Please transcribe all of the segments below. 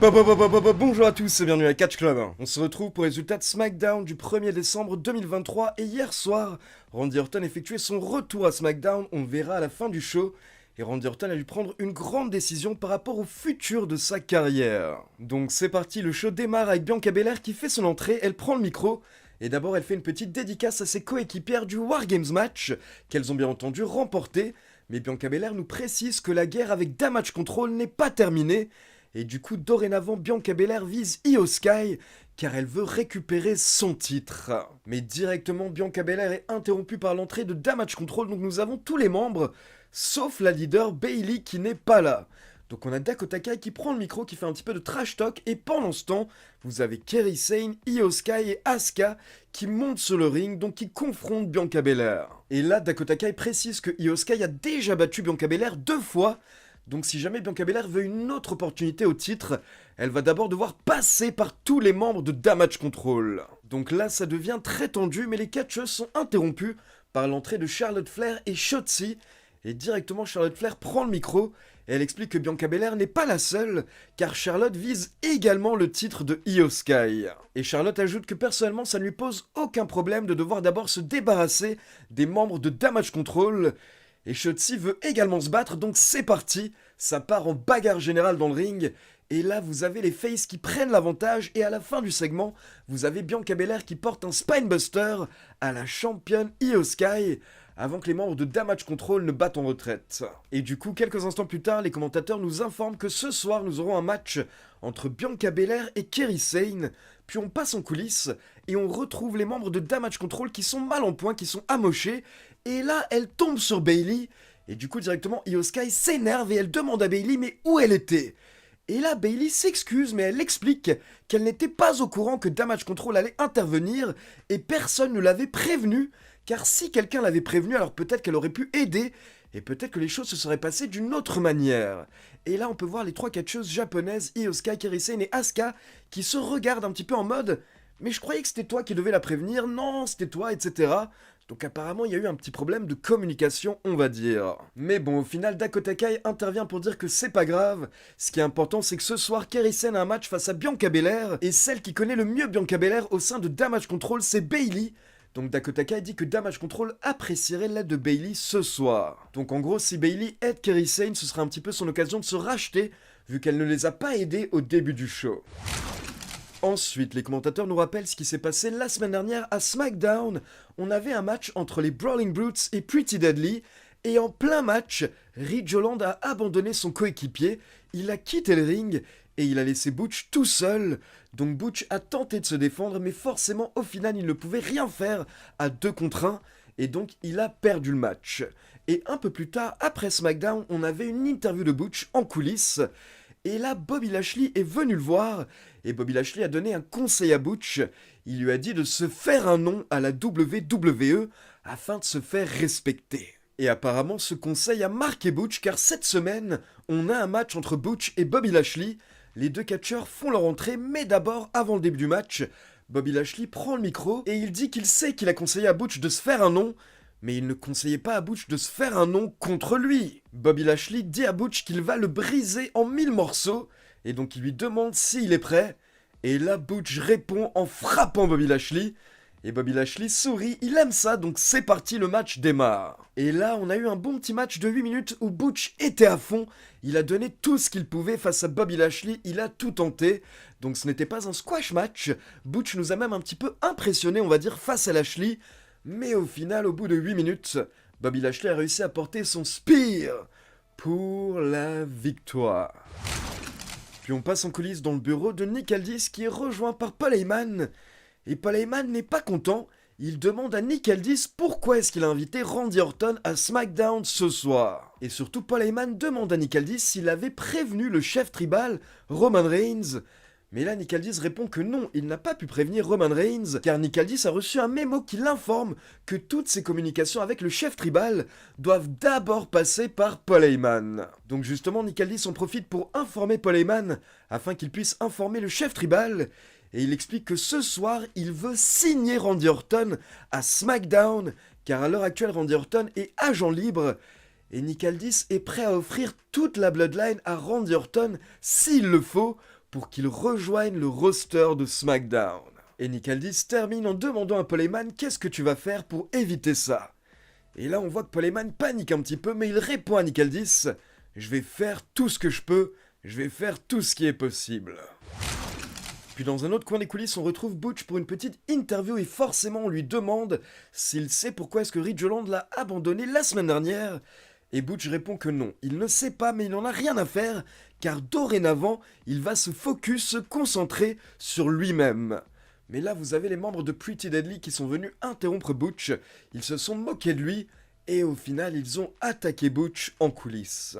Bonjour à tous et bienvenue à Catch Club. On se retrouve pour les résultats de SmackDown du 1er décembre 2023 et hier soir, Randy Orton effectuait son retour à SmackDown, on le verra à la fin du show. Et Randy Orton a dû prendre une grande décision par rapport au futur de sa carrière. Donc c'est parti, le show démarre avec Bianca Belair qui fait son entrée, elle prend le micro. Et d'abord elle fait une petite dédicace à ses coéquipières du War Games match, qu'elles ont bien entendu remporté. Mais Bianca Belair nous précise que la guerre avec Damage Control n'est pas terminée. Et du coup, dorénavant, Bianca Belair vise Io Sky, car elle veut récupérer son titre. Mais directement, Bianca Belair est interrompue par l'entrée de Damage Control, donc nous avons tous les membres, sauf la leader Bayley qui n'est pas là. Donc on a Dakota Kai qui prend le micro, qui fait un petit peu de trash talk, et pendant ce temps, vous avez Kairi Sane, Io Sky et Asuka qui montent sur le ring, donc qui confrontent Bianca Belair. Et là, Dakota Kai précise que Io Sky a déjà battu Bianca Belair 2 fois, donc si jamais Bianca Belair veut une autre opportunité au titre, elle va d'abord devoir passer par tous les membres de Damage Control. Donc là, ça devient très tendu, mais les catcheuses sont interrompues par l'entrée de Charlotte Flair et Shotzi. Et directement, Charlotte Flair prend le micro et elle explique que Bianca Belair n'est pas la seule, car Charlotte vise également le titre de Io Sky. Et Charlotte ajoute que personnellement, ça ne lui pose aucun problème de devoir d'abord se débarrasser des membres de Damage Control. Et Shotzi veut également se battre, donc c'est parti, ça part en bagarre générale dans le ring. Et là, vous avez les faces qui prennent l'avantage, et à la fin du segment, vous avez Bianca Belair qui porte un Spinebuster à la championne Io Sky, avant que les membres de Damage Control ne battent en retraite. Et du coup, quelques instants plus tard, les commentateurs nous informent que ce soir, nous aurons un match entre Bianca Belair et Kairi Sane. Puis on passe en coulisses, et on retrouve les membres de Damage Control qui sont mal en point, qui sont amochés, et là, elle tombe sur Bayley, et du coup, directement, Io Sky s'énerve et elle demande à Bayley mais où elle était. Et là, Bayley s'excuse, mais elle explique qu'elle n'était pas au courant que Damage Control allait intervenir, et personne ne l'avait prévenu, car si quelqu'un l'avait prévenu, alors peut-être qu'elle aurait pu aider, et peut-être que les choses se seraient passées d'une autre manière. Et là, on peut voir les 3 catcheuses japonaises, Io Sky, Kairi Sane et Asuka, qui se regardent un petit peu en mode « Mais je croyais que c'était toi qui devais la prévenir, non, c'était toi, etc. » Donc apparemment, il y a eu un petit problème de communication, on va dire. Mais bon, au final, Dakota Kai intervient pour dire que c'est pas grave. Ce qui est important, c'est que ce soir, Kairi Sane a un match face à Bianca Belair, et celle qui connaît le mieux Bianca Belair au sein de Damage Control, c'est Bayley. Donc Dakota Kai dit que Damage Control apprécierait l'aide de Bayley ce soir. Donc en gros, si Bayley aide Kairi Sane, ce sera un petit peu son occasion de se racheter, vu qu'elle ne les a pas aidés au début du show. Ensuite, les commentateurs nous rappellent ce qui s'est passé la semaine dernière à SmackDown. On avait un match entre les Brawling Brutes et Pretty Deadly, et en plein match, Ridge Holland a abandonné son coéquipier, il a quitté le ring, et il a laissé Butch tout seul. Donc Butch a tenté de se défendre, mais forcément, au final, il ne pouvait rien faire à 2 contre 1, et donc il a perdu le match. Et un peu plus tard, après SmackDown, on avait une interview de Butch en coulisses, et là, Bobby Lashley est venu le voir, et Bobby Lashley a donné un conseil à Butch. Il lui a dit de se faire un nom à la WWE afin de se faire respecter. Et apparemment, ce conseil a marqué Butch, car cette semaine, on a un match entre Butch et Bobby Lashley. Les 2 catcheurs font leur entrée, mais d'abord, avant le début du match, Bobby Lashley prend le micro et il dit qu'il sait qu'il a conseillé à Butch de se faire un nom, mais il ne conseillait pas à Butch de se faire un nom contre lui. Bobby Lashley dit à Butch qu'il va le briser en 1000 morceaux, et donc il lui demande s'il est prêt. Et là, Butch répond en frappant Bobby Lashley. Et Bobby Lashley sourit, il aime ça, donc c'est parti, le match démarre. Et là, on a eu un bon petit match de 8 minutes où Butch était à fond. Il a donné tout ce qu'il pouvait face à Bobby Lashley, il a tout tenté. Donc ce n'était pas un squash match. Butch nous a même un petit peu impressionné, on va dire, face à Lashley. Mais au final, au bout de 8 minutes, Bobby Lashley a réussi à porter son spear pour la victoire. Puis on passe en coulisses dans le bureau de Nick Aldis qui est rejoint par Paul Heyman. Et Paul Heyman n'est pas content, il demande à Nick Aldis pourquoi est-ce qu'il a invité Randy Orton à SmackDown ce soir. Et surtout, Paul Heyman demande à Nick Aldis s'il avait prévenu le chef tribal, Roman Reigns. Mais là, Nick Aldis répond que non, il n'a pas pu prévenir Roman Reigns, car Nick Aldis a reçu un mémo qui l'informe que toutes ses communications avec le chef tribal doivent d'abord passer par Paul Heyman. Donc justement, Nick Aldis en profite pour informer Paul Heyman, afin qu'il puisse informer le chef tribal, et il explique que ce soir, il veut signer Randy Orton à SmackDown, car à l'heure actuelle, Randy Orton est agent libre, et Nick Aldis est prêt à offrir toute la Bloodline à Randy Orton s'il le faut, pour qu'il rejoigne le roster de SmackDown. Et Nick Aldis termine en demandant à Paul Heyman qu'est-ce que tu vas faire pour éviter ça. Et là on voit que Paul Heyman panique un petit peu, mais il répond à Nick Aldis, je vais faire tout ce que je peux, je vais faire tout ce qui est possible. Puis dans un autre coin des coulisses, on retrouve Butch pour une petite interview et forcément on lui demande s'il sait pourquoi est-ce que Ridge Holland l'a abandonné la semaine dernière. Et Butch répond que non, il ne sait pas mais il n'en a rien à faire car dorénavant il va se concentrer sur lui-même. Mais là vous avez les membres de Pretty Deadly qui sont venus interrompre Butch, ils se sont moqués de lui et au final ils ont attaqué Butch en coulisses.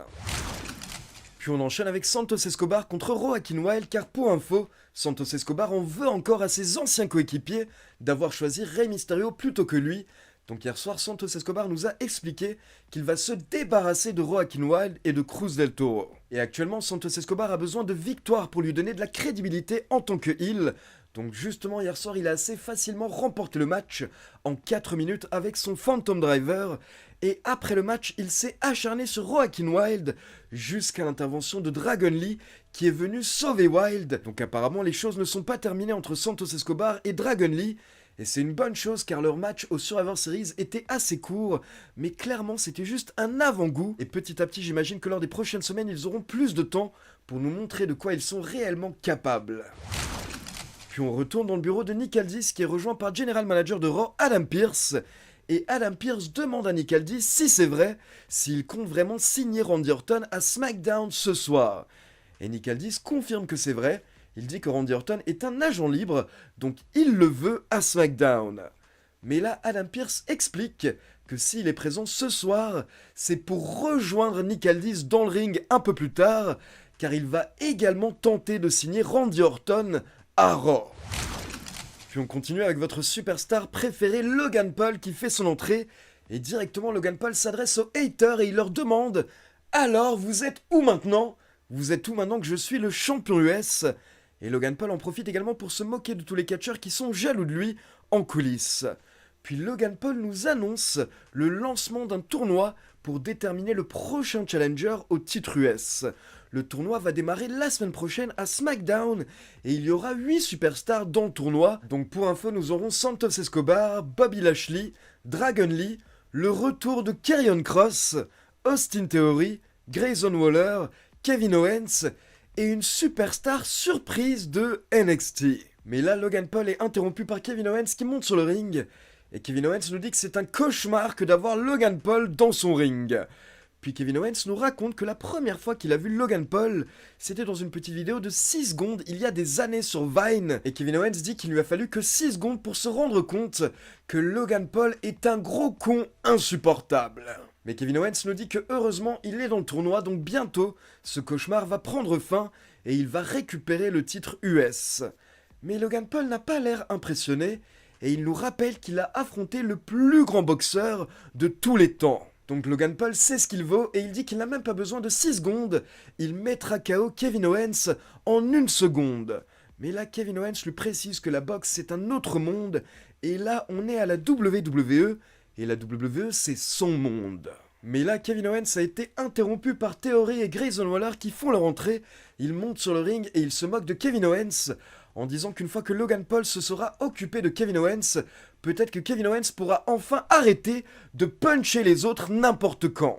Puis on enchaîne avec Santos Escobar contre Joaquin Wilde car pour info, Santos Escobar en veut encore à ses anciens coéquipiers d'avoir choisi Rey Mysterio plutôt que lui. Donc hier soir, Santos Escobar nous a expliqué qu'il va se débarrasser de Joaquin Wilde et de Cruz del Toro. Et actuellement, Santos Escobar a besoin de victoires pour lui donner de la crédibilité en tant que heel. Donc justement, hier soir, il a assez facilement remporté le match en 4 minutes avec son Phantom Driver. Et après le match, il s'est acharné sur Joaquin Wilde jusqu'à l'intervention de Dragon Lee qui est venu sauver Wilde. Donc apparemment, les choses ne sont pas terminées entre Santos Escobar et Dragon Lee. Et c'est une bonne chose car leur match au Survivor Series était assez court, mais clairement c'était juste un avant-goût. Et petit à petit j'imagine que lors des prochaines semaines ils auront plus de temps pour nous montrer de quoi ils sont réellement capables. Puis on retourne dans le bureau de Nick Aldis qui est rejoint par General Manager de Raw Adam Pearce. Et Adam Pearce demande à Nick Aldis si c'est vrai, s'il compte vraiment signer Randy Orton à SmackDown ce soir. Et Nick Aldis confirme que c'est vrai. Il dit que Randy Orton est un agent libre, donc il le veut à SmackDown. Mais là, Adam Pearce explique que s'il est présent ce soir, c'est pour rejoindre Nick Aldis dans le ring un peu plus tard, car il va également tenter de signer Randy Orton à Raw. Puis on continue avec votre superstar préféré Logan Paul qui fait son entrée, et directement Logan Paul s'adresse aux haters et il leur demande « Alors, vous êtes où maintenant ? Vous êtes où maintenant que je suis le champion US ?» Et Logan Paul en profite également pour se moquer de tous les catcheurs qui sont jaloux de lui en coulisses. Puis Logan Paul nous annonce le lancement d'un tournoi pour déterminer le prochain challenger au titre US. Le tournoi va démarrer la semaine prochaine à SmackDown et il y aura 8 superstars dans le tournoi. Donc pour info, nous aurons Santos Escobar, Bobby Lashley, Dragon Lee, le retour de Karrion Kross, Austin Theory, Grayson Waller, Kevin Owens et une superstar surprise de NXT. Mais là, Logan Paul est interrompu par Kevin Owens qui monte sur le ring. Et Kevin Owens nous dit que c'est un cauchemar que d'avoir Logan Paul dans son ring. Puis Kevin Owens nous raconte que la première fois qu'il a vu Logan Paul, c'était dans une petite vidéo de 6 secondes il y a des années sur Vine. Et Kevin Owens dit qu'il lui a fallu que 6 secondes pour se rendre compte que Logan Paul est un gros con insupportable. Mais Kevin Owens nous dit que heureusement il est dans le tournoi, donc bientôt ce cauchemar va prendre fin et il va récupérer le titre US. Mais Logan Paul n'a pas l'air impressionné et il nous rappelle qu'il a affronté le plus grand boxeur de tous les temps. Donc Logan Paul sait ce qu'il vaut et il dit qu'il n'a même pas besoin de 6 secondes, il mettra KO Kevin Owens en 1 seconde. Mais là Kevin Owens lui précise que la boxe c'est un autre monde et là on est à la WWE. Et la WWE, c'est son monde. Mais là, Kevin Owens a été interrompu par Theory et Grayson Waller qui font leur entrée. Ils montent sur le ring et ils se moquent de Kevin Owens en disant qu'une fois que Logan Paul se sera occupé de Kevin Owens, peut-être que Kevin Owens pourra enfin arrêter de puncher les autres n'importe quand.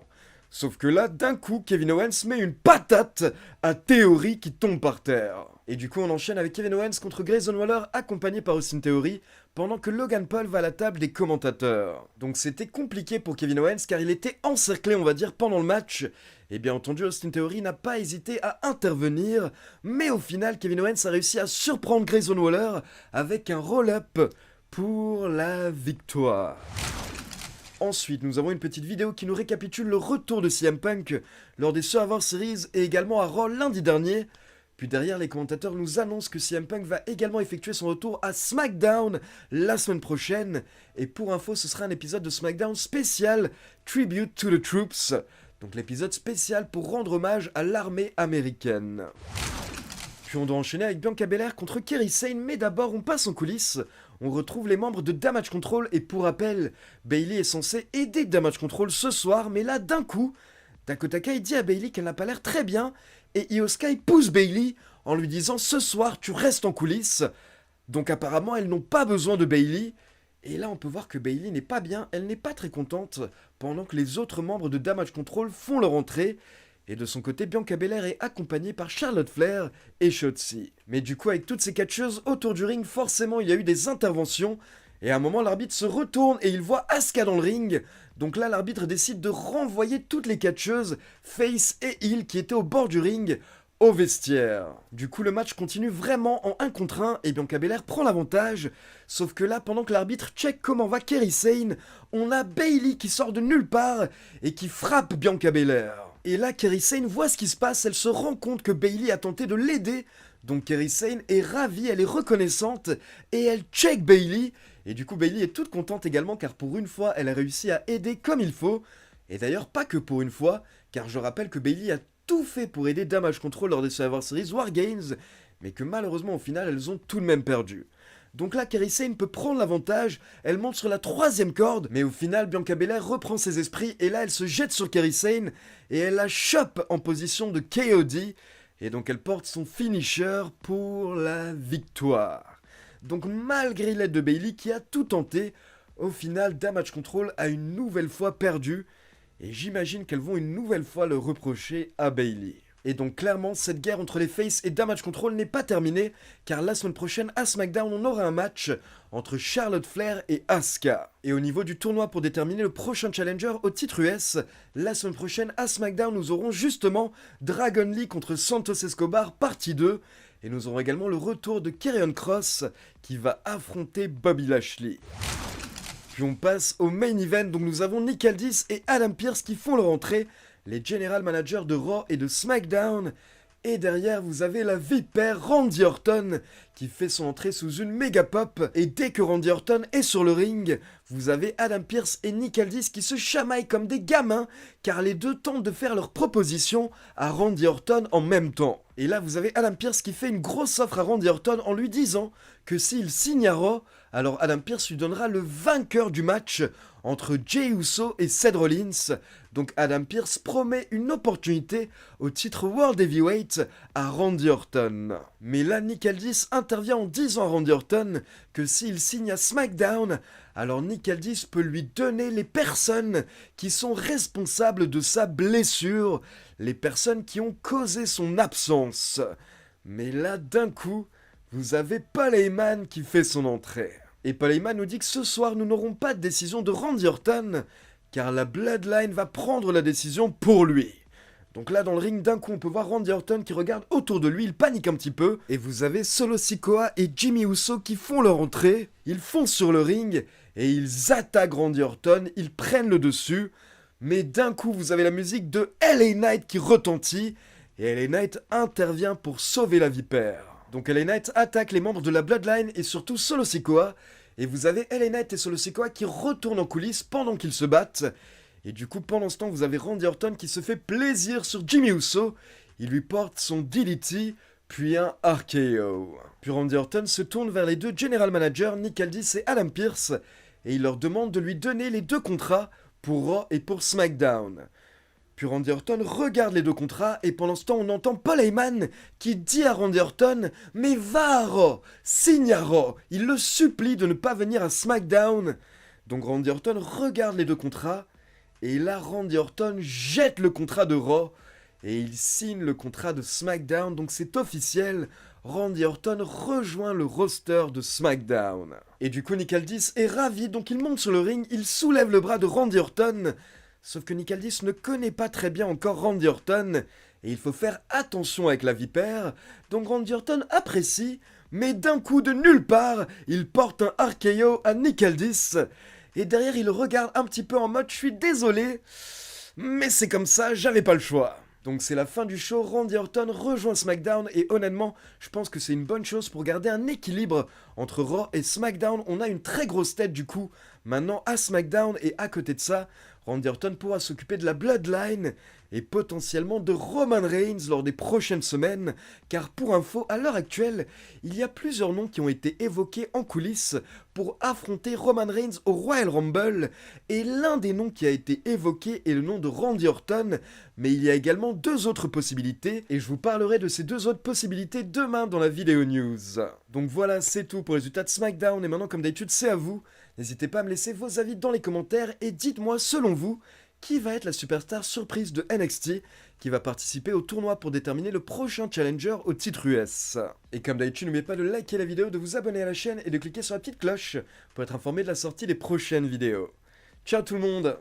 Sauf que là, d'un coup, Kevin Owens met une patate à Theory qui tombe par terre. Et du coup, on enchaîne avec Kevin Owens contre Grayson Waller accompagné par Austin Theory pendant que Logan Paul va à la table des commentateurs. Donc c'était compliqué pour Kevin Owens car il était encerclé, on va dire, pendant le match. Et bien entendu, Austin Theory n'a pas hésité à intervenir, mais au final, Kevin Owens a réussi à surprendre Grayson Waller avec un roll-up pour la victoire. Ensuite, nous avons une petite vidéo qui nous récapitule le retour de CM Punk lors des Survivor Series et également à Raw lundi dernier. Puis derrière, les commentateurs nous annoncent que CM Punk va également effectuer son retour à SmackDown la semaine prochaine. Et pour info, ce sera un épisode de SmackDown spécial Tribute to the Troops. Donc l'épisode spécial pour rendre hommage à l'armée américaine. Puis on doit enchaîner avec Bianca Belair contre Kairi Sane, mais d'abord on passe en coulisses. On retrouve les membres de Damage Control et pour rappel, Bayley est censée aider Damage Control ce soir, mais là d'un coup, Dakota Kai dit à Bayley qu'elle n'a pas l'air très bien et Io Sky pousse Bayley en lui disant ce soir tu restes en coulisses. Donc apparemment elles n'ont pas besoin de Bayley. Et là on peut voir que Bayley n'est pas bien, elle n'est pas très contente, pendant que les autres membres de Damage Control font leur entrée. Et de son côté, Bianca Belair est accompagnée par Charlotte Flair et Shotzi. Mais du coup, avec toutes ces catcheuses autour du ring, forcément, il y a eu des interventions. Et à un moment, l'arbitre se retourne et il voit Asuka dans le ring. Donc là, l'arbitre décide de renvoyer toutes les catcheuses, face et heel, qui étaient au bord du ring, au vestiaire. Du coup, le match continue vraiment en 1 contre 1 et Bianca Belair prend l'avantage. Sauf que là, pendant que l'arbitre check comment va Kairi Sane, on a Bayley qui sort de nulle part et qui frappe Bianca Belair. Et là, Kairi Sane voit ce qui se passe, elle se rend compte que Bayley a tenté de l'aider. Donc Kairi Sane est ravie, elle est reconnaissante et elle check Bayley. Et du coup, Bayley est toute contente également car pour une fois, elle a réussi à aider comme il faut. Et d'ailleurs, pas que pour une fois, car je rappelle que Bayley a tout fait pour aider Damage Control lors des Survivor Series War Games, mais que malheureusement au final, elles ont tout de même perdu. Donc là, Kairi Sane peut prendre l'avantage, elle monte sur la 3e corde, mais au final, Bianca Belair reprend ses esprits, et là, elle se jette sur Kairi Sane, et elle la chope en position de KOD, et donc elle porte son finisher pour la victoire. Donc malgré l'aide de Bayley qui a tout tenté, au final, Damage Control a une nouvelle fois perdu, et j'imagine qu'elles vont une nouvelle fois le reprocher à Bayley. Et donc clairement, cette guerre entre les Faces et Damage Control n'est pas terminée, car la semaine prochaine à SmackDown, on aura un match entre Charlotte Flair et Asuka. Et au niveau du tournoi pour déterminer le prochain challenger au titre US, la semaine prochaine à SmackDown, nous aurons justement Dragon Lee contre Santos Escobar partie 2, et nous aurons également le retour de Karrion Kross qui va affronter Bobby Lashley. Puis on passe au main event, donc nous avons Nick Aldis et Adam Pearce qui font leur entrée, les general managers de Raw et de SmackDown. Et derrière, vous avez la vipère Randy Orton qui fait son entrée sous une méga pop. Et dès que Randy Orton est sur le ring, vous avez Adam Pearce et Nick Aldis qui se chamaillent comme des gamins, car les deux tentent de faire leur proposition à Randy Orton en même temps. Et là, vous avez Adam Pearce qui fait une grosse offre à Randy Orton en lui disant que s'il signe à Raw, alors Adam Pearce lui donnera le vainqueur du match entre Jey Uso et Seth Rollins. Donc Adam Pearce promet une opportunité au titre World Heavyweight à Randy Orton. Mais là, Nick Aldis intervient en disant à Randy Orton que s'il signe à SmackDown, alors Nick Aldis peut lui donner les personnes qui sont responsables de sa blessure, les personnes qui ont causé son absence. Mais là, d'un coup, vous avez Paul Heyman qui fait son entrée. Et Paul Heyman nous dit que ce soir, nous n'aurons pas de décision de Randy Orton, car la Bloodline va prendre la décision pour lui. Donc là, dans le ring, d'un coup, on peut voir Randy Orton qui regarde autour de lui, il panique un petit peu, et vous avez Solo Sikoa et Jimmy Uso qui font leur entrée, ils foncent sur le ring, et ils attaquent Randy Orton, ils prennent le dessus, mais d'un coup, vous avez la musique de LA Knight qui retentit, et LA Knight intervient pour sauver la vipère. Donc LA Knight attaque les membres de la Bloodline et surtout Solo Sikoa. Et vous avez LA Knight et Solo Sikoa qui retournent en coulisses pendant qu'ils se battent. Et du coup, pendant ce temps, vous avez Randy Orton qui se fait plaisir sur Jimmy Uso. Il lui porte son DDT, puis un RKO. Puis Randy Orton se tourne vers les deux general managers, Nick Aldis et Adam Pearce. Et il leur demande de lui donner les 2 contrats pour Raw et pour SmackDown. Puis Randy Orton regarde les 2 contrats et pendant ce temps on entend Paul Heyman qui dit à Randy Orton « Mais va à Raw, signe à Raw !» Il le supplie de ne pas venir à SmackDown. Donc Randy Orton regarde les 2 contrats et là Randy Orton jette le contrat de Raw et il signe le contrat de SmackDown. Donc c'est officiel, Randy Orton rejoint le roster de SmackDown. Et du coup Nick Aldis est ravi, donc il monte sur le ring, il soulève le bras de Randy Orton. Sauf que Nick Aldis ne connaît pas très bien encore Randy Orton, et il faut faire attention avec la vipère, donc Randy Orton apprécie, mais d'un coup de nulle part, il porte un RKO à Nick Aldis, et derrière il regarde un petit peu en mode « je suis désolé, mais c'est comme ça, j'avais pas le choix ». Donc c'est la fin du show, Randy Orton rejoint SmackDown et honnêtement, je pense que c'est une bonne chose pour garder un équilibre entre Raw et SmackDown. On a une très grosse tête du coup, maintenant à SmackDown et à côté de ça, Randy Orton pourra s'occuper de la Bloodline et potentiellement de Roman Reigns lors des prochaines semaines, car pour info, à l'heure actuelle, il y a plusieurs noms qui ont été évoqués en coulisses pour affronter Roman Reigns au Royal Rumble, et l'un des noms qui a été évoqué est le nom de Randy Orton, mais il y a également deux autres possibilités, et je vous parlerai de ces deux autres possibilités demain dans la vidéo news. Donc voilà, c'est tout pour les résultats de SmackDown, et maintenant comme d'habitude c'est à vous. N'hésitez pas à me laisser vos avis dans les commentaires, et dites-moi selon vous, qui va être la superstar surprise de NXT qui va participer au tournoi pour déterminer le prochain challenger au titre US. Et comme d'habitude, n'oubliez pas de liker la vidéo, de vous abonner à la chaîne et de cliquer sur la petite cloche pour être informé de la sortie des prochaines vidéos. Ciao tout le monde!